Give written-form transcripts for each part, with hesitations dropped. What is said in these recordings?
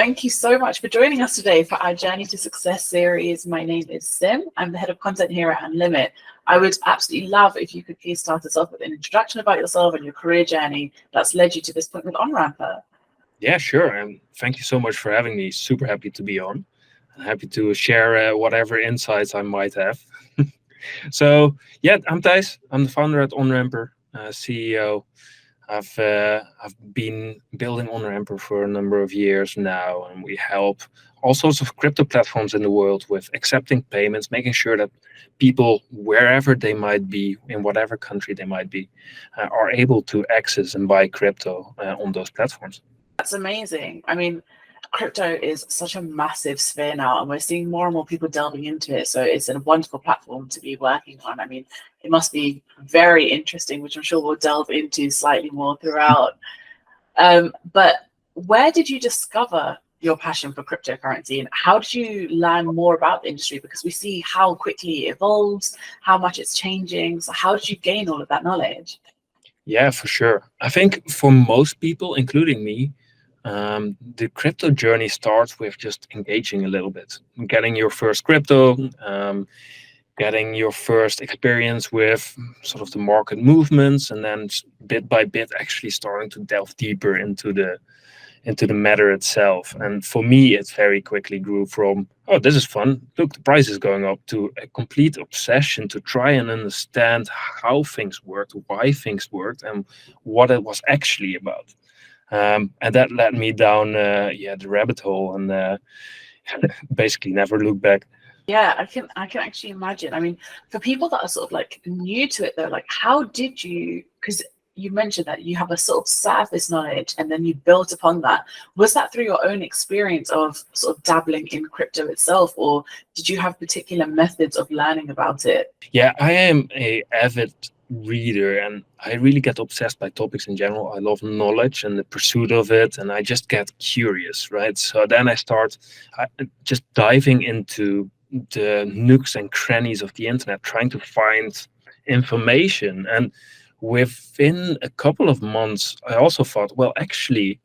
thank you so much for joining us today for our Journey to Success series. My name is Sim. I'm the head of content here at Unlimit. I would absolutely love if you could please start us off with an introduction about yourself and your career journey that's led you to this point with Onramper. Yeah, sure. And thank you so much for having me. Super happy to be on. I'm happy to share whatever insights I might have. So, yeah, I'm Thijs. I'm the founder at Onramper, CEO. I've been building Onramper for a number of years now, and we help all sorts of crypto platforms in the world with accepting payments, making sure that people, wherever they might be, in whatever country they might be, are able to access and buy crypto on those platforms. That's amazing. I mean, crypto is such a massive sphere now, and we're seeing more and more people delving into it. So it's a wonderful platform to be working on. I mean, it must be very interesting, which I'm sure we'll delve into slightly more throughout. But where did you discover your passion for cryptocurrency, and how did you learn more about the industry? Because we see how quickly it evolves, how much it's changing. So how did you gain all of that knowledge? Yeah, for sure. I think for most people, including me, the crypto journey starts with just engaging a little bit, getting your first crypto, getting your first experience with sort of the market movements, and then bit by bit actually starting to delve deeper into the matter itself. And for me, it very quickly grew from, oh, this is fun. Look, the price is going up, to a complete obsession to try and understand how things worked, why things worked, and what it was actually about. And that led me down, the rabbit hole, and basically never looked back. Yeah, I can actually imagine. I mean, for people that are sort of like new to it though, like how did you, because you mentioned that you have a sort of surface knowledge and then you built upon that. Was that through your own experience of sort of dabbling in crypto itself, or did you have particular methods of learning about it? Yeah, I am a avid reader, and I really get obsessed by topics in general. I love knowledge and the pursuit of it, and I just get curious, right? So then I start just diving into the nooks and crannies of the internet, trying to find information. And within a couple of months, I also thought, well, actually,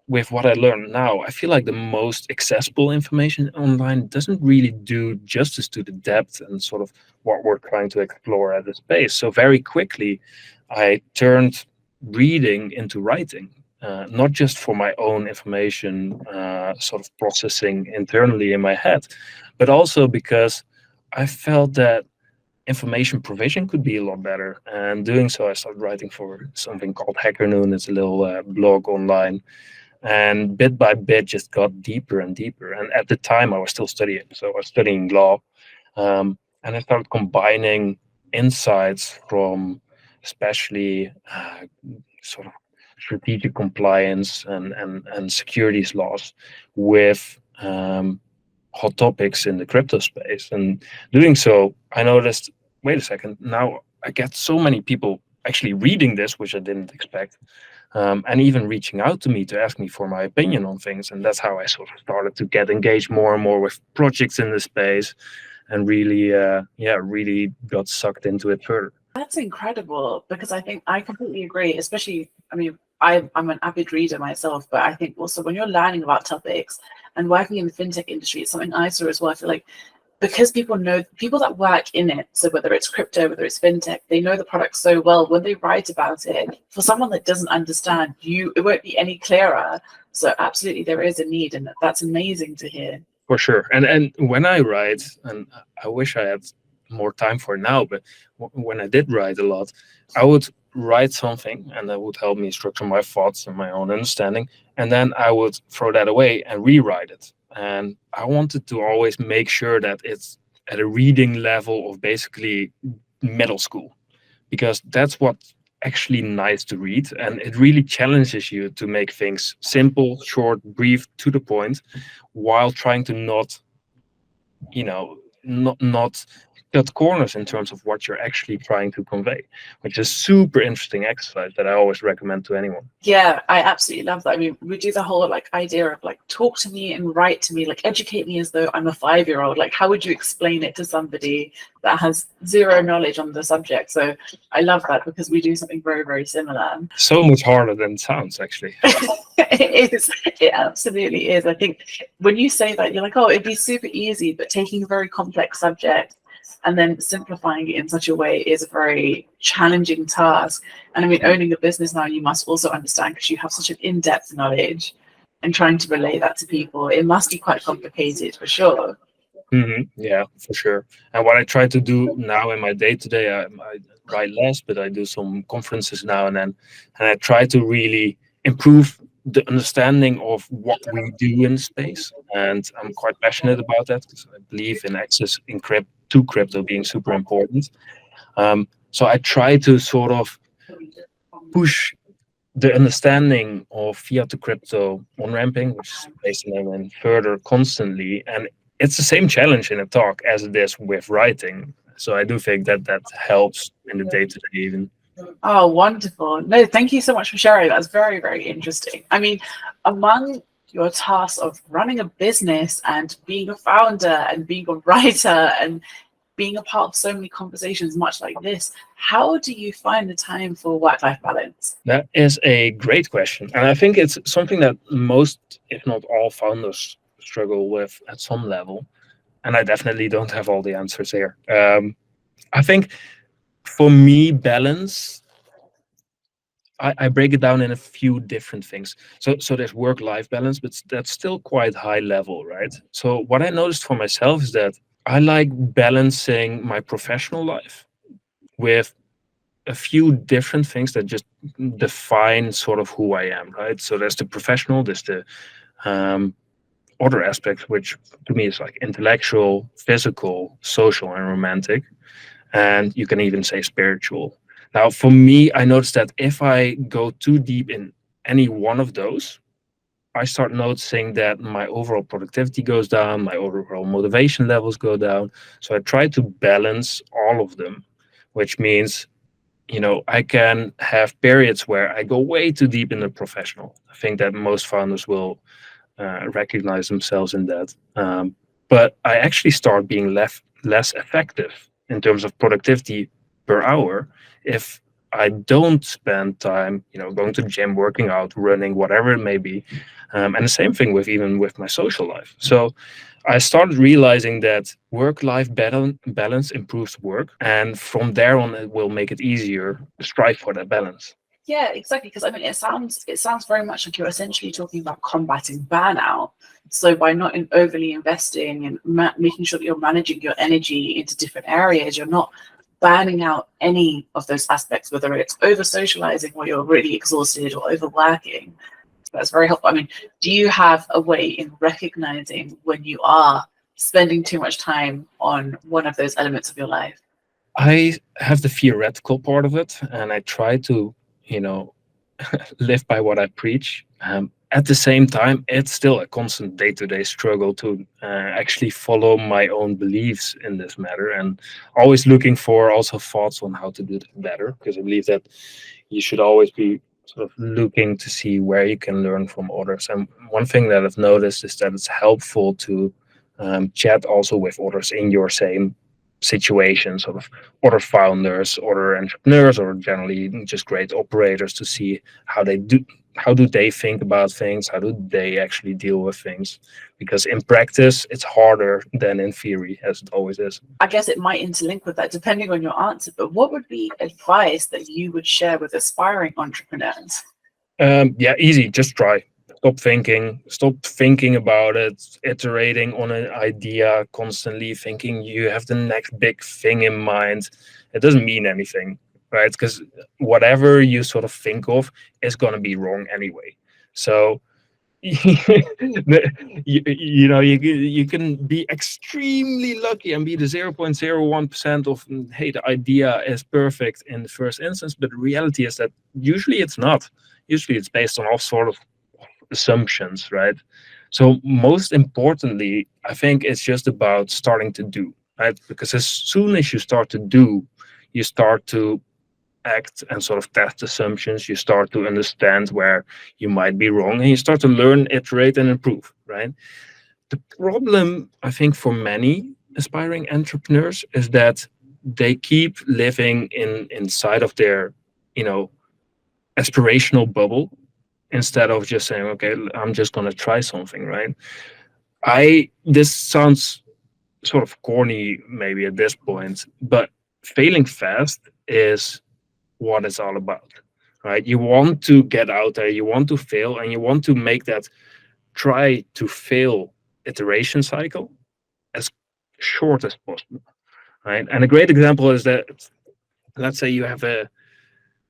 with what I learned now, I feel like the most accessible information online doesn't really do justice to the depth and sort of what we're trying to explore at the space. So very quickly, I turned reading into writing, not just for my own information, sort of processing internally in my head, but also because I felt that information provision could be a lot better. And doing so, I started writing for something called Hacker Noon. It's a little blog online, and bit by bit just got deeper and deeper. And at the time I was still studying, so I was studying law, and I started combining insights from especially sort of strategic compliance and securities laws with hot topics in the crypto space. And doing so, I noticed, wait a second, now I get so many people actually reading this, which I didn't expect, and even reaching out to me to ask me for my opinion on things. And that's how I sort of started to get engaged more and more with projects in the space, and really, really got sucked into it further. That's incredible, because I think I completely agree, especially, I mean, I'm an avid reader myself, but I think also when you're learning about topics and working in the fintech industry, it's something I saw as well. I feel like because people know, people that work in it, so whether it's crypto, whether it's fintech, they know the product so well. When they write about it, for someone that doesn't understand you, it won't be any clearer. So absolutely there is a need, and that's amazing to hear. For sure. And when I write, and I wish I had more time for it now, but when I did write a lot, I would write something and that would help me structure my thoughts and my own understanding. And then I would throw that away and rewrite it. And I wanted to always make sure that it's at a reading level of basically middle school, because that's what actually nice to read, and it really challenges you to make things simple, short, brief, to the point, while trying to not cut corners in terms of what you're actually trying to convey, which is super interesting exercise that I always recommend to anyone. Yeah, I absolutely love that. I mean, we do the whole like idea of like talk to me and write to me, like educate me as though I'm a 5-year-old. Like, how would you explain it to somebody that has zero knowledge on the subject. So I love that because we do something very, very similar. So much harder than it sounds, actually. It is. It absolutely is. I think when you say that, you're like, oh, it'd be super easy, but taking a very complex subject and then simplifying it in such a way is a very challenging task. And I mean, owning a business now, you must also understand, because you have such an in-depth knowledge, and trying to relay that to people, it must be quite complicated for sure. Yeah, for sure. And what I try to do now in my day to day, I write less, but I do some conferences now and then, and I try to really improve the understanding of what we do in space. And I'm quite passionate about that because I believe in access to crypto being super important. So I try to sort of push the understanding of fiat to crypto on ramping, which is based on and further constantly. And it's the same challenge in a talk as it is with writing. So I do think that that helps in the day to day even. Oh, wonderful. No, thank you so much for sharing. That's very, very interesting. I mean, among your tasks of running a business and being a founder and being a writer and being a part of so many conversations much like this, how do you find the time for work-life balance? That is a great question. And I think it's something that most, if not all, founders struggle with at some level. And I definitely don't have all the answers here. I think for me, balance, I break it down in a few different things. So there's work-life balance, but that's still quite high level, right? So what I noticed for myself is that I like balancing my professional life with a few different things that just define sort of who I am, right? So there's the professional, there's the um, other aspects, which to me is like intellectual, physical, social, and romantic. And you can even say spiritual. Now, for me, I noticed that if I go too deep in any one of those, I start noticing that my overall productivity goes down, my overall motivation levels go down. So I try to balance all of them, which means, I can have periods where I go way too deep in the professional. I think that most founders will recognize themselves in that. But I actually start being less effective in terms of productivity per hour if I don't spend time, going to the gym, working out, running, whatever it may be. And the same thing with even with my social life. So I started realizing that work-life balance improves work, and from there on, it will make it easier to strive for that balance. Yeah, exactly. Because I mean, it sounds very much like you're essentially talking about combating burnout. So by not overly investing and making sure that you're managing your energy into different areas, you're not burning out any of those aspects, whether it's over socializing or you're really exhausted or overworking. That's very helpful. I mean, do you have a way in recognizing when you are spending too much time on one of those elements of your life? I have the theoretical part of it, and I try to, you know, live by what I preach. At the same time, it's still a constant day-to-day struggle to actually follow my own beliefs in this matter, and always looking for also thoughts on how to do it better. Because I believe that you should always be sort of looking to see where you can learn from others. And one thing that I've noticed is that it's helpful to chat also with others in your same situation, sort of other founders, other entrepreneurs, or generally just great operators, to see how do they think about things, how do they actually deal with things, because in practice it's harder than in theory, as it always is. I guess it might interlink with that depending on your answer, but what would be advice that you would share with aspiring entrepreneurs? Yeah, easy. Just try. Stop thinking about it, iterating on an idea constantly, thinking you have the next big thing in mind. It doesn't mean anything, right? Because whatever you sort of think of is going to be wrong anyway. So you can be extremely lucky and be the 0.01% of, hey, the idea is perfect in the first instance, but the reality is that usually it's not. Usually it's based on all sort of assumptions, right? So most importantly, I think it's just about starting to do, right? Because as soon as you start to do, you start to act and sort of test assumptions. You start to understand where you might be wrong, and you start to learn, iterate, and improve, right? The problem, I think, for many aspiring entrepreneurs is that they keep living inside of their, you know, aspirational bubble instead of just saying, okay, I'm just going to try something, right? This sounds sort of corny maybe at this point, but failing fast is what it's all about, right? You want to get out there, you want to fail, and you want to make that try to fail iteration cycle as short as possible, right? And a great example is that, let's say you have a,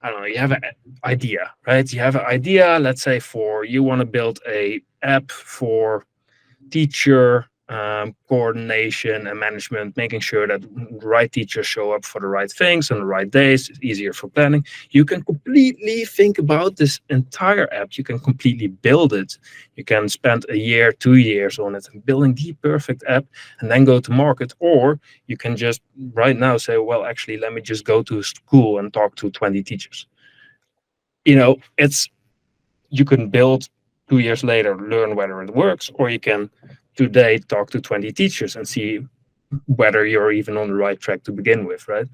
I don't know, you have an idea, right? You have an idea, let's say for you want to build a app for teacher coordination and management, making sure that the right teachers show up for the right things on the right days. It's easier for planning. You can completely think about this entire app. You can completely build it. You can spend a year, 2 years on it and building the perfect app and then go to market. Or you can just right now say, well, actually, let me just go to school and talk to 20 teachers. You know, you can build 2 years later, learn whether it works, or you can today talk to 20 teachers and see whether you're even on the right track to begin with, right?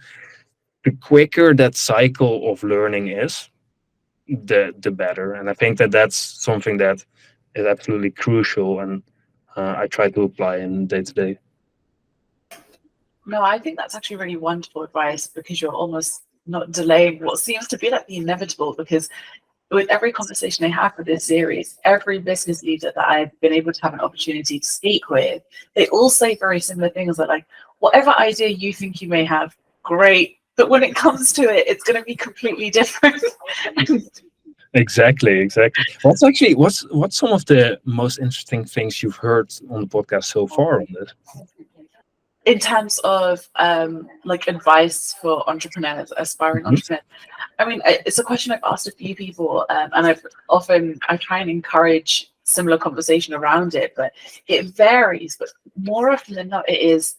The quicker that cycle of learning is, the better. And I think that that's something that is absolutely crucial, and I try to apply in day to day. No, I think that's actually really wonderful advice, because you're almost not delaying what seems to be like the inevitable. Because with every conversation I have for this series, every business leader that I've been able to have an opportunity to speak with, they all say very similar things. That like, whatever idea you think you may have, great, but when it comes to it, it's going to be completely different. Exactly. What's some of the most interesting things you've heard on the podcast so far on this? In terms of like advice for entrepreneurs, aspiring entrepreneurs, I mean, it's a question I've asked a few people, and I try and encourage similar conversation around it, but it varies. But more often than not, it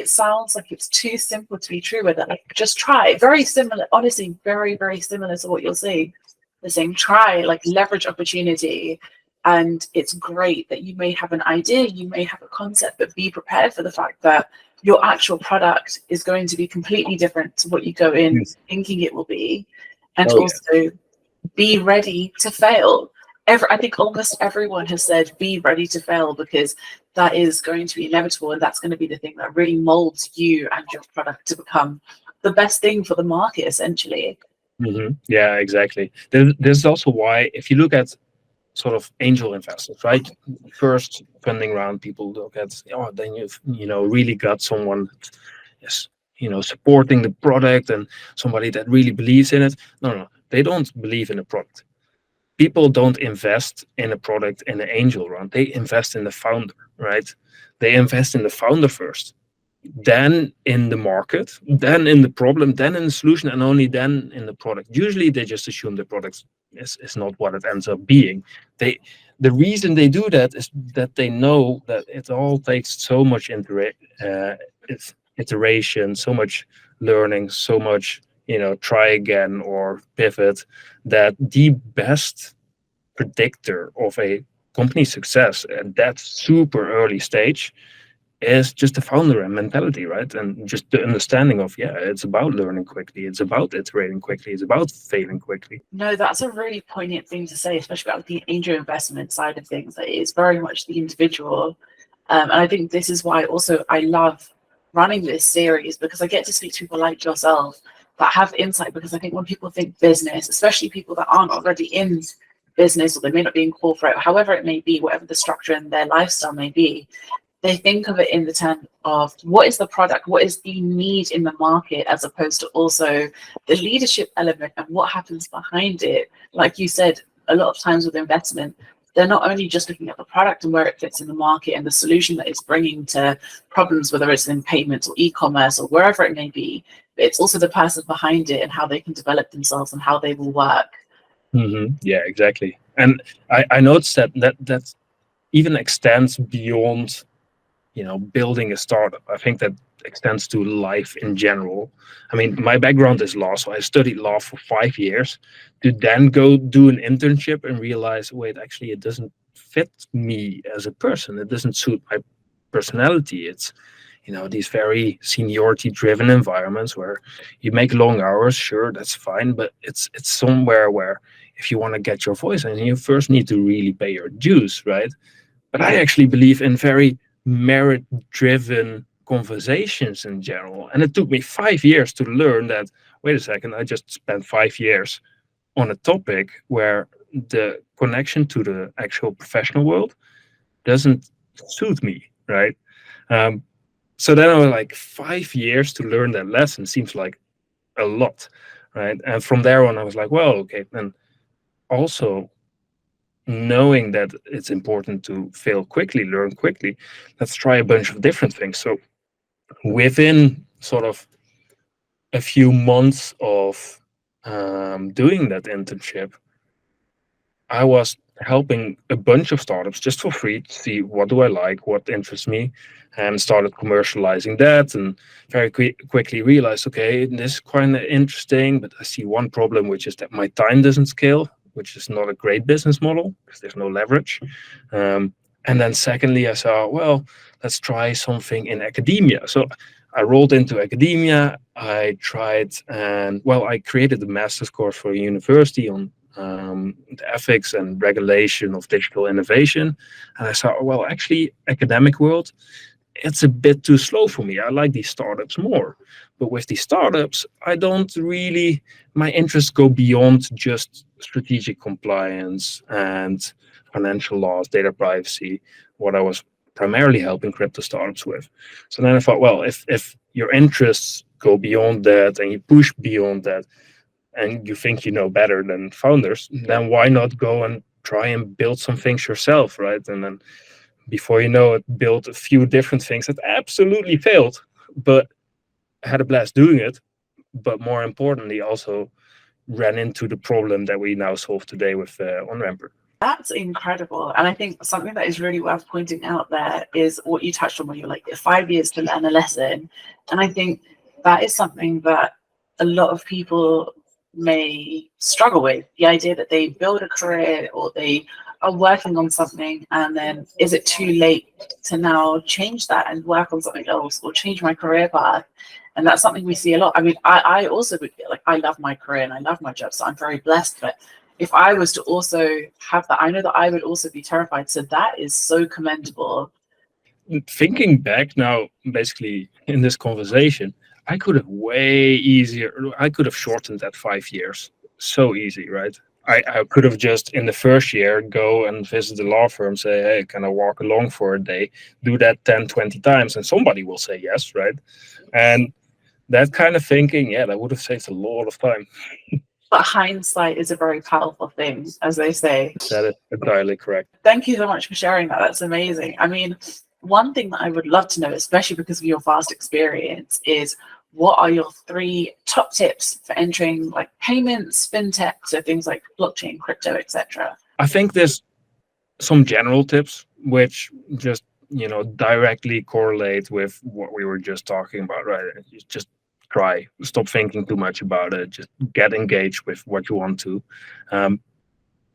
sounds like it's too simple to be true. Where they're like, just try. Very similar, honestly, very, very similar to what you're saying. They're saying try, like leverage opportunity. And it's great that you may have an idea, you may have a concept, but be prepared for the fact that your actual product is going to be completely different to what you go in thinking it will be. And also be ready to fail. I think almost everyone has said be ready to fail, because that is going to be inevitable, and that's going to be the thing that really molds you and your product to become the best thing for the market, essentially. Yeah, exactly. There's also why, if you look at sort of angel investors, right? First funding round, people look at, oh, then you've really got someone, yes, supporting the product and somebody that really believes in it. No, they don't believe in the product. People don't invest in a product in an angel round. They invest in the founder, right? They invest in the founder first, then in the market, then in the problem, then in the solution, and only then in the product. Usually they just assume the product is not what it ends up being. The reason they do that is that they know that it all takes so much iteration, so much learning, so much try again or pivot, that the best predictor of a company success at that super early stage is just the founder and mentality, right? And just the understanding of, it's about learning quickly, it's about iterating quickly, it's about failing quickly. No, that's a really poignant thing to say, especially about the angel investment side of things. That is very much the individual. And I think this is why also I love running this series, because I get to speak to people like yourself that have insight. Because I think when people think business, especially people that aren't already in business, or they may not be in corporate, however it may be, whatever the structure and their lifestyle may be, they think of it in the term of what is the product, what is the need in the market, as opposed to also the leadership element and what happens behind it. Like you said, a lot of times with investment, they're not only just looking at the product and where it fits in the market and the solution that it's bringing to problems, whether it's in payments or e-commerce or wherever it may be, but it's also the person behind it and how they can develop themselves and how they will work. Yeah, exactly. And I noticed that even extends beyond building a startup. I think that extends to life in general. I mean, my background is law, so I studied law for 5 years to then go do an internship and realize, wait, actually, it doesn't fit me as a person. It doesn't suit my personality. It's, these very seniority driven environments where you make long hours. Sure, that's fine, but it's somewhere where if you want to get your voice in, you first need to really pay your dues, right? But I actually believe in very merit driven conversations in general. And it took me 5 years to learn that, wait a second, I just spent 5 years on a topic where the connection to the actual professional world doesn't suit me, right? Um, so then I was like, 5 years to learn that lesson seems like a lot, right? And from there on, I was like, well, okay. And also knowing that it's important to fail quickly, learn quickly, let's try a bunch of different things. So within sort of a few months of doing that internship, I was helping a bunch of startups just for free to see what do I like, what interests me, and started commercializing that. And very quickly realized, okay, this is quite interesting, but I see one problem, which is that my time doesn't scale, which is not a great business model because there's no leverage. And then secondly, I saw, well, let's try something in academia. So I rolled into academia. I tried, and well, I created a master's course for a university on the ethics and regulation of digital innovation. And I saw, well, actually, academic world, it's a bit too slow for me. I like these startups more. But with these startups, I don't really, my interests go beyond just strategic compliance and financial laws, data privacy, what I was primarily helping crypto startups with. So then I thought, well, if your interests go beyond that and you push beyond that, and you think you know better than founders, then why not go and try and build some things yourself, right? And then before you know it, build a few different things that absolutely failed, but had a blast doing it. But more importantly, also ran into the problem that we now solve today with Onramper. That's incredible. And I think something that is really worth pointing out there is what you touched on when you're like 5 years to learn a lesson. And I think that is something that a lot of people may struggle with, the idea that they build a career or they are working on something, and then is it too late to now change that and work on something else or change my career path? And that's something we see a lot. I mean, I also would feel like I love my career and I love my job, so I'm very blessed. But if I was to also have that, I know that I would also be terrified. So that is so commendable. Thinking back now, basically in this conversation, I could have I could have shortened that 5 years. So easy, right? I could have just in the first year go and visit the law firm, say, hey, can I walk along for a day? Do that 10, 20 times, and somebody will say yes, right? And that kind of thinking, yeah, that would have saved a lot of time. But hindsight is a very powerful thing, as they say. That is entirely correct. Thank you so much for sharing that. That's amazing. I mean, one thing that I would love to know, especially because of your vast experience, is what are your 3 top tips for entering like payments, fintech, so things like blockchain, crypto, etc.? I think there's some general tips which just directly correlate with what we were just talking about, right? You just stop thinking too much about it, just get engaged with what you want to.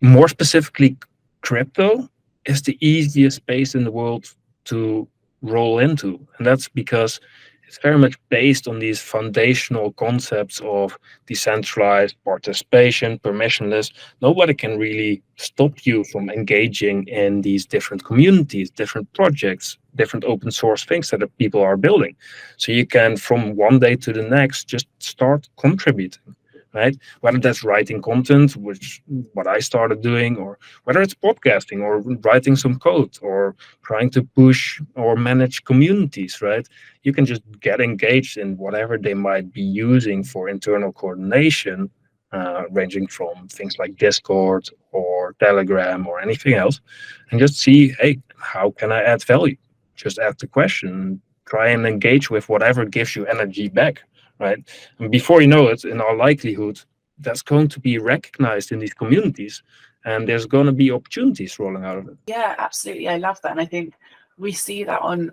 More specifically, crypto is the easiest space in the world to roll into, and that's because it's very much based on these foundational concepts of decentralized participation, permissionless. Nobody can really stop you from engaging in these different communities, different projects, different open source things that the people are building. So you can, from one day to the next, just start contributing, right? Whether that's writing content, which what I started doing, or whether it's podcasting or writing some code or trying to push or manage communities, right? You can just get engaged in whatever they might be using for internal coordination, ranging from things like Discord or Telegram or anything else, and just see, hey, how can I add value? Just ask the question, try and engage with whatever gives you energy back. Right. And before you know it, in all likelihood, that's going to be recognized in these communities, and there's going to be opportunities rolling out of it. Yeah, absolutely. I love that. And I think we see that on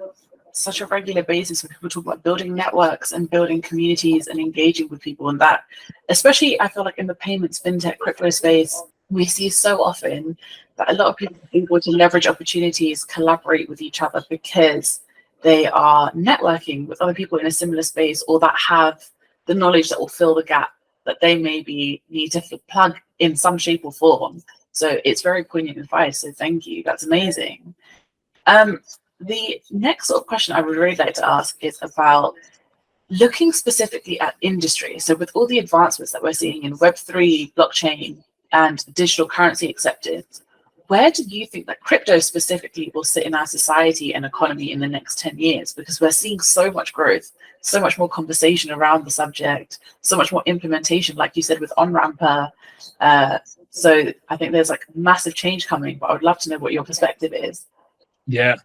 such a regular basis when people talk about building networks and building communities and engaging with people. And that, especially, I feel like in the payments, fintech, crypto space, we see so often that a lot of people are able to leverage opportunities, collaborate with each other because they are networking with other people in a similar space, or that have the knowledge that will fill the gap that they maybe need to plug in some shape or form. So it's very poignant advice. So thank you. That's amazing. The next sort of question I would really like to ask is about looking specifically at industry. So with all the advancements that we're seeing in Web3, blockchain, and digital currency acceptance, where do you think that crypto specifically will sit in our society and economy in the next 10 years? Because we're seeing so much growth, so much more conversation around the subject, so much more implementation, like you said, with Onramper. So I think there's like massive change coming, but I would love to know what your perspective is. Yeah,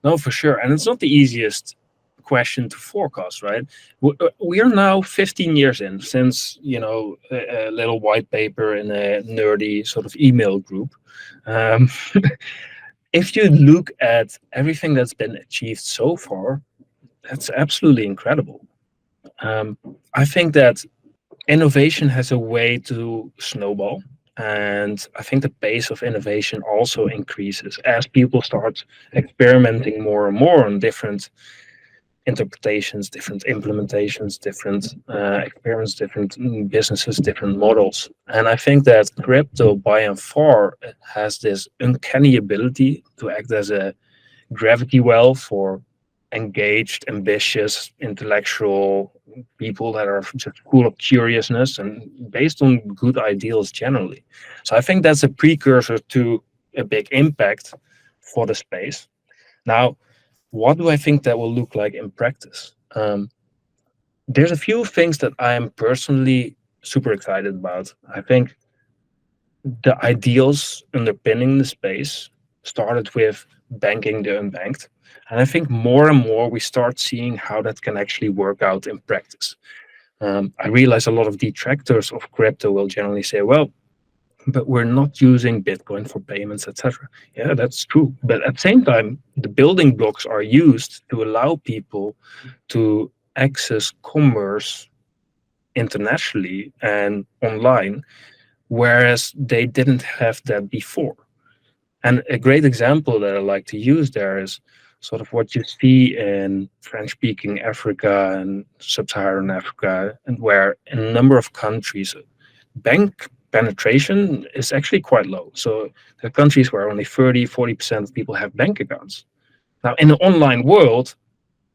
no, for sure. And it's not the easiest question to forecast, right? We are now 15 years in since, a little white paper in a nerdy sort of email group. Um, if you look at everything that's been achieved so far, that's absolutely incredible. I think that innovation has a way to snowball. And I think the pace of innovation also increases as people start experimenting more and more on different interpretations, different implementations, different experiments, different businesses, different models. And I think that crypto, by and far, has this uncanny ability to act as a gravity well for engaged, ambitious, intellectual people that are just full of curiousness and based on good ideals generally. So I think that's a precursor to a big impact for the space. Now, what do I think that will look like in practice? There's a few things that I am personally super excited about. I think the ideals underpinning the space started with banking the unbanked. And I think more and more we start seeing how that can actually work out in practice. I realize a lot of detractors of crypto will generally say, well, but we're not using Bitcoin for payments, etc. Yeah, that's true. But at the same time, the building blocks are used to allow people to access commerce internationally and online, whereas they didn't have that before. And a great example that I like to use there is sort of what you see in French-speaking Africa and sub-Saharan Africa, and where in a number of countries, bank penetration is actually quite low. So there are countries where only 30-40% of people have bank accounts. Now, in the online world,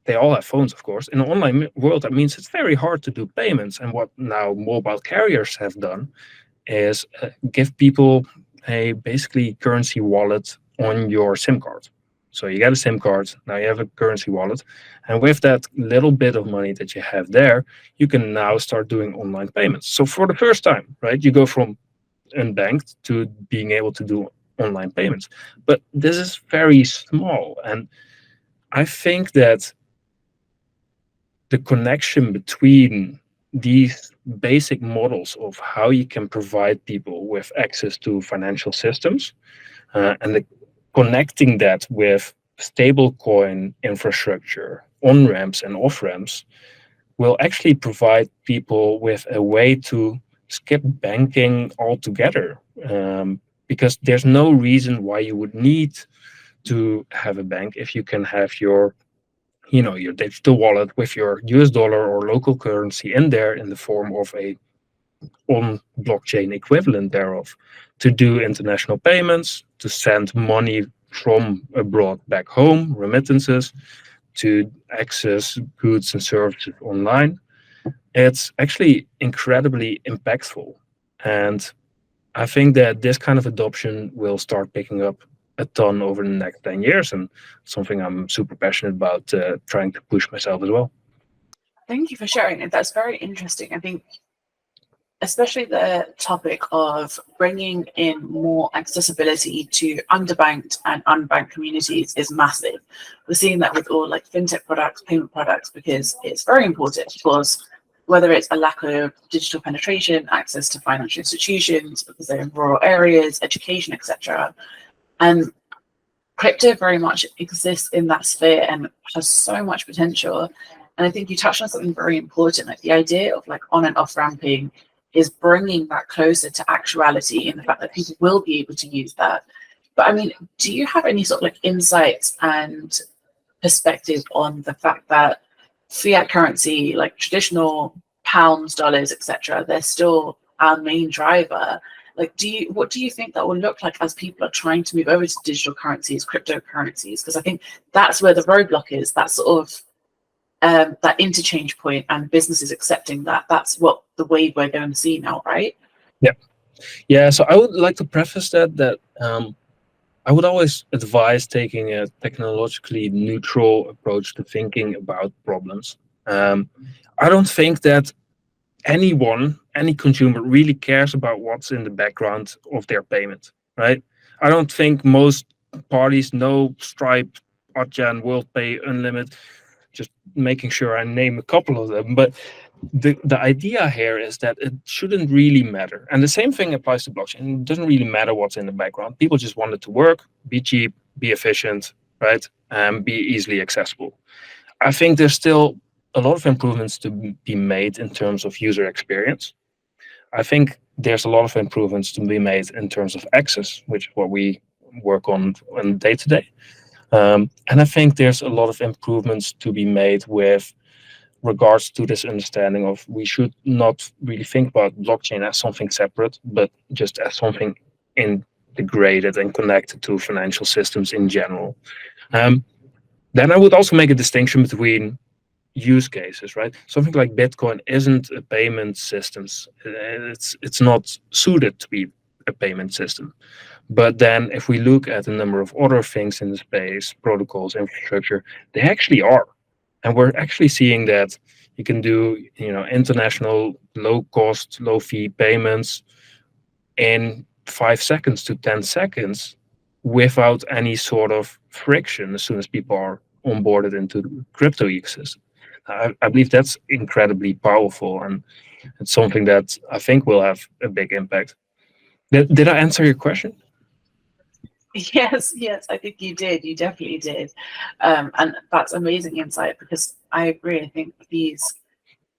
they all have phones, of course. In the online world, that means it's very hard to do payments. And what now mobile carriers have done is give people a basically currency wallet on your SIM card. So you get a SIM card, now you have a currency wallet. And with that little bit of money that you have there, you can now start doing online payments. So for the first time, right, you go from unbanked to being able to do online payments. But this is very small. And I think that the connection between these basic models of how you can provide people with access to financial systems and connecting that with stablecoin infrastructure, on ramps and off ramps, will actually provide people with a way to skip banking altogether. Because there's no reason why you would need to have a bank if you can have your digital wallet with your US dollar or local currency in there in the form of a on blockchain equivalent thereof to do international payments, to send money from abroad back home, remittances, to access goods and services online. It's actually incredibly impactful. And I think that this kind of adoption will start picking up a ton over the next 10 years, and something I'm super passionate about trying to push myself as well. Thank you for sharing it. That's very interesting. I think especially the topic of bringing in more accessibility to underbanked and unbanked communities is massive. We're seeing that with all like fintech products, payment products, because it's very important. Of course, whether it's a lack of digital penetration, access to financial institutions because they're in rural areas, education, etc. And crypto very much exists in that sphere and has so much potential. And I think you touched on something very important, like the idea of like on and off ramping is bringing that closer to actuality in the fact that people will be able to use that. But I mean, do you have any sort of like insights and perspective on the fact that fiat currency, like traditional pounds, dollars, etc., they're still our main driver. Like, what do you think that will look like as people are trying to move over to digital currencies, cryptocurrencies? Because I think that's where the roadblock is. That sort of that interchange point, and businesses accepting that that's what the wave we're going to see now, right? Yeah. So I would like to preface that I would always advise taking a technologically neutral approach to thinking about problems. I don't think that any consumer really cares about what's in the background of their payment, right? I don't think most parties know Stripe, Adyen, WorldPay, Unlimited, just making sure I name a couple of them. But the idea here is that it shouldn't really matter. And the same thing applies to blockchain. It doesn't really matter what's in the background. People just want it to work, be cheap, be efficient, right? And be easily accessible. I think there's still a lot of improvements to be made in terms of user experience. I think there's a lot of improvements to be made in terms of access, which is what we work on day to day. And I think there's a lot of improvements to be made with regards to this understanding of we should not really think about blockchain as something separate, but just as something integrated and connected to financial systems in general. Then I would also make a distinction between use cases, right? Something like Bitcoin isn't a payment system. It's not suited to be a payment system. But then if we look at a number of other things in the space, protocols, infrastructure, they actually are. And we're actually seeing that you can do, international low cost, low fee payments in 5 seconds to 10 seconds without any sort of friction as soon as people are onboarded into the crypto ecosystem. I believe that's incredibly powerful, and it's something that I think will have a big impact. Did I answer your question? Yes, yes, I think you did. You definitely did. And that's amazing insight, because I agree. I think these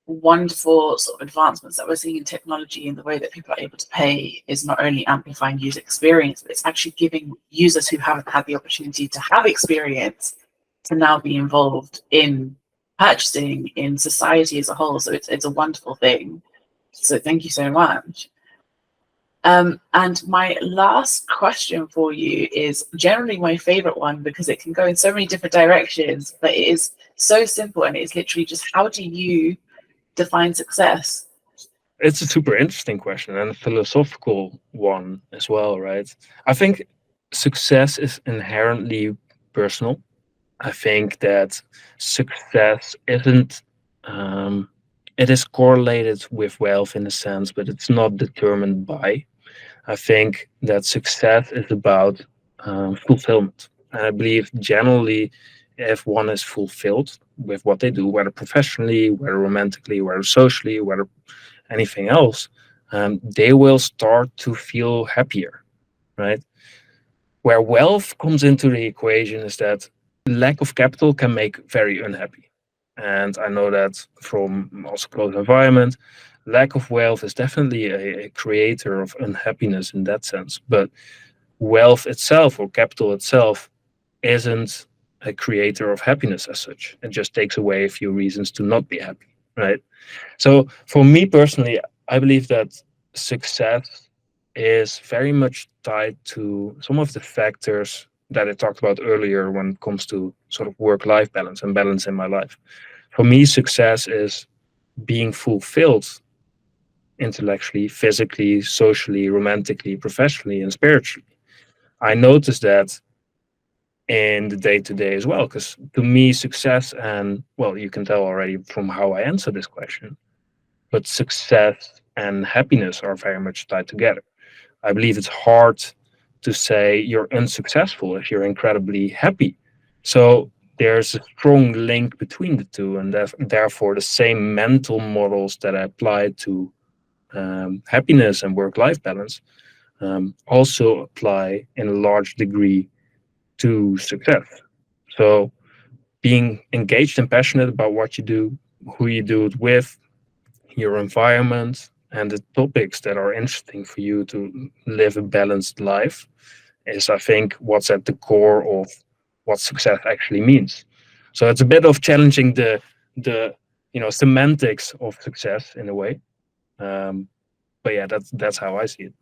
wonderful sort of advancements that we're seeing in technology and the way that people are able to pay is not only amplifying user experience, but it's actually giving users who haven't had the opportunity to have experience to now be involved in purchasing in society as a whole. So it's a wonderful thing. So thank you so much. And my last question for you is generally my favorite one, because it can go in so many different directions, but it is so simple, and it's literally just, how do you define success? It's a super interesting question and a philosophical one as well, right? I think success is inherently personal. I think that success isn't, it is correlated with wealth in a sense, but it's not determined by. I think that success is about fulfillment. And I believe generally, if one is fulfilled with what they do, whether professionally, whether romantically, whether socially, whether anything else, they will start to feel happier, right? Where wealth comes into the equation is that lack of capital can make very unhappy. And I know that from also close environment, lack of wealth is definitely a creator of unhappiness in that sense. But wealth itself or capital itself isn't a creator of happiness as such. It just takes away a few reasons to not be happy, right? So for me personally, I believe that success is very much tied to some of the factors that I talked about earlier when it comes to sort of work-life balance and balance in my life. For me, success is being fulfilled intellectually, physically, socially, romantically, professionally, and spiritually. I notice that in the day-to-day as well, because to me, success and, well, you can tell already from how I answer this question, but success and happiness are very much tied together. I believe it's hard to say you're unsuccessful if you're incredibly happy. So there's a strong link between the two, and therefore the same mental models that I apply to happiness and work-life balance also apply in a large degree to success. So being engaged and passionate about what you do, who you do it with, your environment, and the topics that are interesting for you to live a balanced life is, I think, what's at the core of what success actually means. So it's a bit of challenging the semantics of success in a way. But yeah, that's how I see it.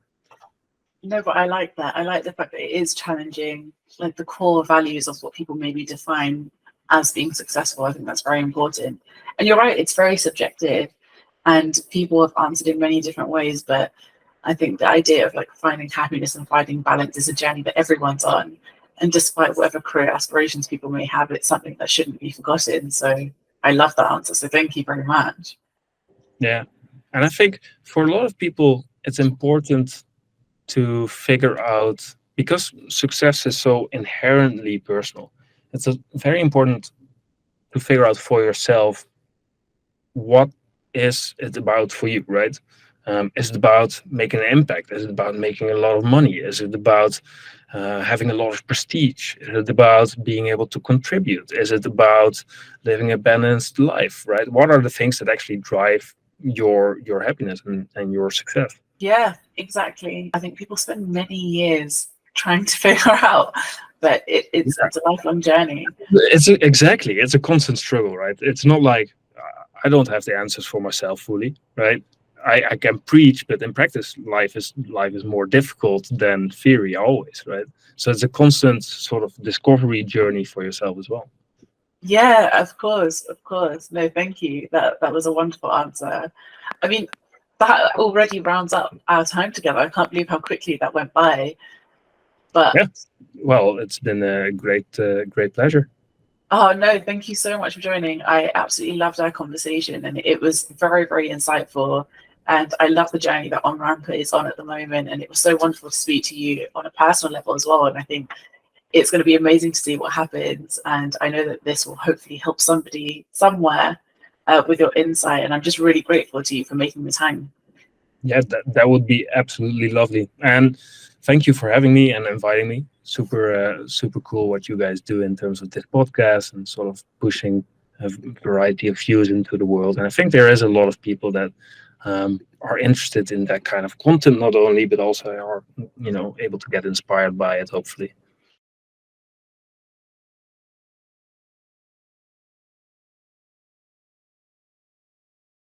No, but I like that. I like the fact that it is challenging, like the core values of what people maybe define as being successful. I think that's very important. And you're right, it's very subjective, and people have answered in many different ways. But I think the idea of like finding happiness and finding balance is a journey that everyone's on. And despite whatever career aspirations people may have, it's something that shouldn't be forgotten. So I love that answer. So thank you very much. Yeah, and I think for a lot of people, it's important to figure out, because success is so inherently personal. It's very important to figure out for yourself, what is it about for you, right? Is it about making an impact? Is it about making a lot of money? Is it about having a lot of prestige? Is it about being able to contribute? Is it about living a balanced life, right? What are the things that actually drive your happiness and your success? Yeah, exactly. I think people spend many years trying to figure out, but it's a lifelong journey. It's a constant struggle, right? It's not like I don't have the answers for myself fully, right? I can preach, but in practice, life is more difficult than theory always, right? So it's a constant sort of discovery journey for yourself as well. Yeah, of course, of course. No, thank you. That was a wonderful answer. I mean, that already rounds up our time together. I can't believe how quickly that went by. But Yeah. Well, it's been a great pleasure. oh no, thank you so much for joining. I absolutely loved our conversation, and it was very, very insightful. And I love the journey that Onramper is on at the moment. And it was so wonderful to speak to you on a personal level as well. And I think it's going to be amazing to see what happens. And I know that this will hopefully help somebody somewhere with your insight. And I'm just really grateful to you for making the time. Yeah, that would be absolutely lovely. And thank you for having me and inviting me. Super cool what you guys do in terms of this podcast and sort of pushing a variety of views into the world. And I think there is a lot of people that are interested in that kind of content, not only, but also are able to get inspired by it, hopefully.